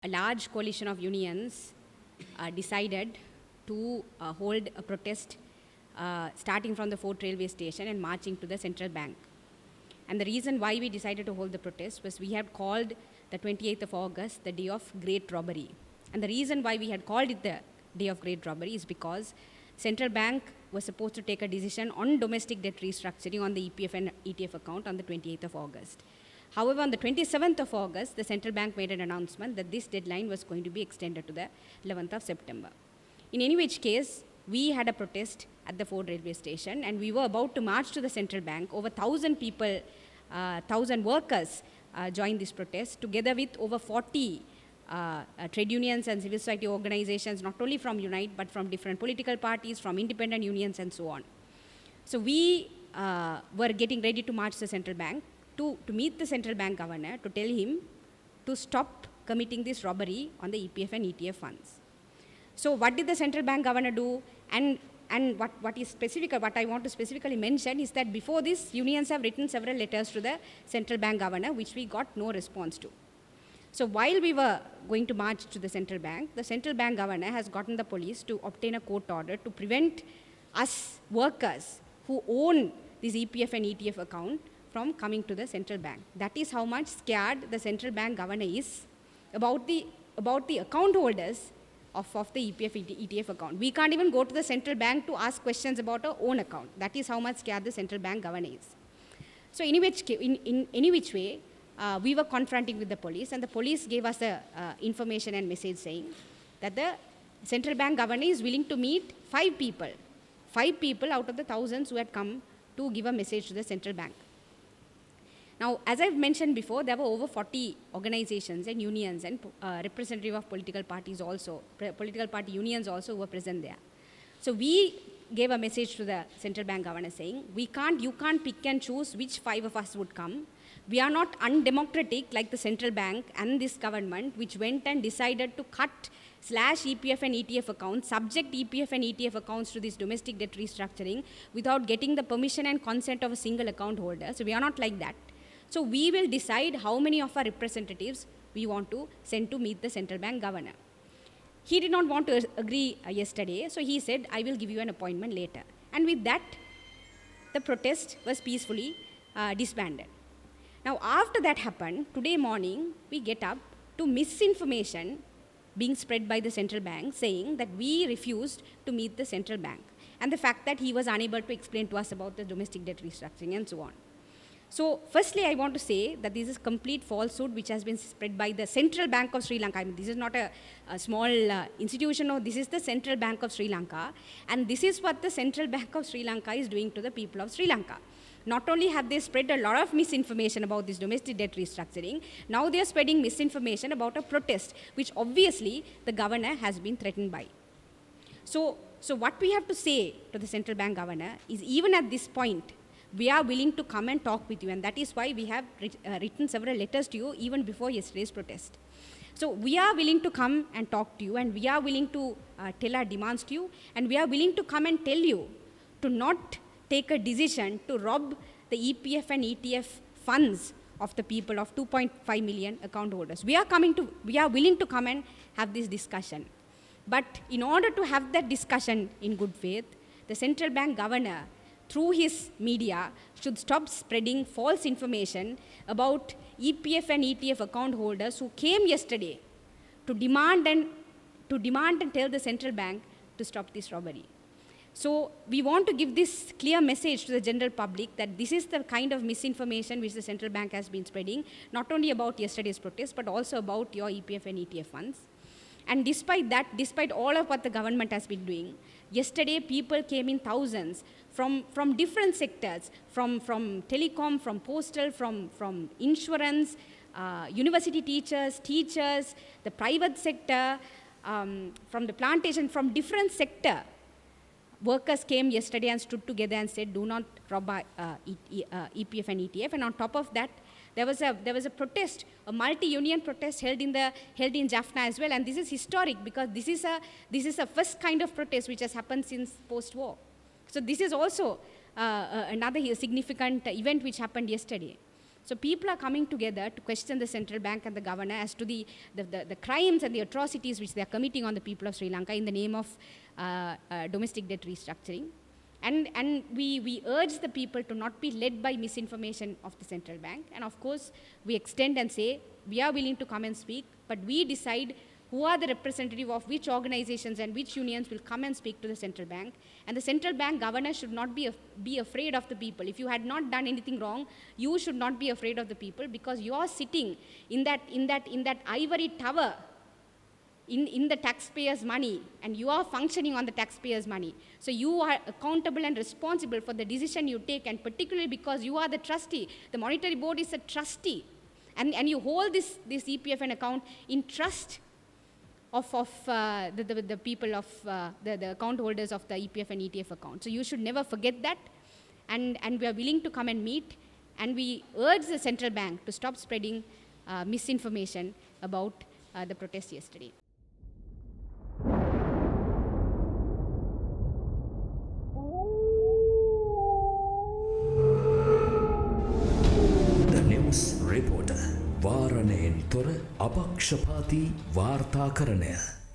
a large coalition of unions decided to hold a protest starting from the Fort Railway Station and marching to the central bank. And the reason why we decided to hold the protest was we had called the 28th of August the day of great robbery. And the reason why we had called it the day of great robbery is because central bank was supposed to take a decision on domestic debt restructuring on the EPF and ETF account on the 28th of August. However, on the 27th of August, the central bank made an announcement that this deadline was going to be extended to the 11th of September. In any which case, we had a protest at the Ford railway station and we were about to march to the central bank. Over 1,000 people, 1,000 workers joined this protest together with over 40 trade unions and civil society organizations, not only from Unite, but from different political parties, from independent unions and so on. So we were getting ready to march to the central bank to meet the central bank governor to tell him to stop committing this robbery on the EPF and ETF funds. So what did the central bank governor do? And what I want to specifically mention is that before this, unions have written several letters to the central bank governor, which we got no response to. So while we were going to march to the central bank governor has gotten the police to obtain a court order to prevent us workers who own this EPF and ETF account from coming to the central bank. That is how much scared the central bank governor is about the account holders of the EPF ETF account. We can't even go to the central bank to ask questions about our own account. That is how much scared the central bank governor is. So in any which way, we were confronting with the police, and the police gave us the information and message saying that the central bank governor is willing to meet 5 people out of the thousands who had come to give a message to the central bank. Now, as I've mentioned before, there were over 40 organizations and unions and representative of political parties also, political party unions also were present there. So we gave a message to the central bank governor saying, you can't pick and choose which 5 of us would come. We are not undemocratic like the central bank and this government, which went and decided to slash EPF and ETF accounts, subject EPF and ETF accounts to this domestic debt restructuring without getting the permission and consent of a single account holder. So we are not like that. So we will decide how many of our representatives we want to send to meet the central bank governor. He did not want to agree yesterday, so he said, I will give you an appointment later. And with that, the protest was peacefully disbanded. Now, after that happened, today morning, we get up to misinformation being spread by the central bank saying that we refused to meet the central bank and the fact that he was unable to explain to us about the domestic debt restructuring and so on. So, firstly, I want to say that this is complete falsehood which has been spread by the Central Bank of Sri Lanka. I mean, this is not a small institution, no, this is the Central Bank of Sri Lanka, and this is what the Central Bank of Sri Lanka is doing to the people of Sri Lanka. Not only have they spread a lot of misinformation about this domestic debt restructuring, now they are spreading misinformation about a protest, which obviously the governor has been threatened by. So what we have to say to the central bank governor is, even at this point, we are willing to come and talk with you, and that is why we have written several letters to you even before yesterday's protest. So we are willing to come and talk to you, and we are willing to tell our demands to you, and we are willing to come and tell you to not take a decision to rob the EPF and ETF funds of the people of 2.5 million account holders. We are willing to come and have this discussion. But in order to have that discussion in good faith, the central bank governor, through his media, should stop spreading false information about EPF and ETF account holders who came yesterday to demand and tell the central bank to stop this robbery. So we want to give this clear message to the general public that this is the kind of misinformation which the central bank has been spreading, not only about yesterday's protest, but also about your EPF and ETF funds. And despite all of what the government has been doing, yesterday people came in thousands from different sectors, from telecom, from postal, from insurance, university teachers, the private sector, from the plantation, from different sector. Workers came yesterday and stood together and said, do not rob EPF and ETF. And on top of that, there was a protest, a multi-union protest held in Jaffna as well. And this is historic because this is a first kind of protest which has happened since post-war. So this is also another significant event which happened yesterday. So people are coming together to question the central bank and the governor as to the crimes and the atrocities which they are committing on the people of Sri Lanka in the name of domestic debt restructuring. And we urge the people to not be led by misinformation of the central bank. And of course, we extend and say, we are willing to come and speak, but we decide who are the representative of which organizations and which unions will come and speak to the central bank. And the central bank governor should not be afraid of the people. If you had not done anything wrong, you should not be afraid of the people, because you are sitting in that ivory tower in the taxpayers' money, and you are functioning on the taxpayers' money. So you are accountable and responsible for the decision you take, and particularly because you are the trustee. The monetary board is a trustee, and you hold this EPFN account in trust of the people of the account holders of the EPF and ETF account. So you should never forget that, and we are willing to come and meet, and we urge the central bank to stop spreading misinformation about the protest yesterday. The News Reporter. වාරණයෙන් තොර අපක්ෂපාතී වාර්තාකරණය.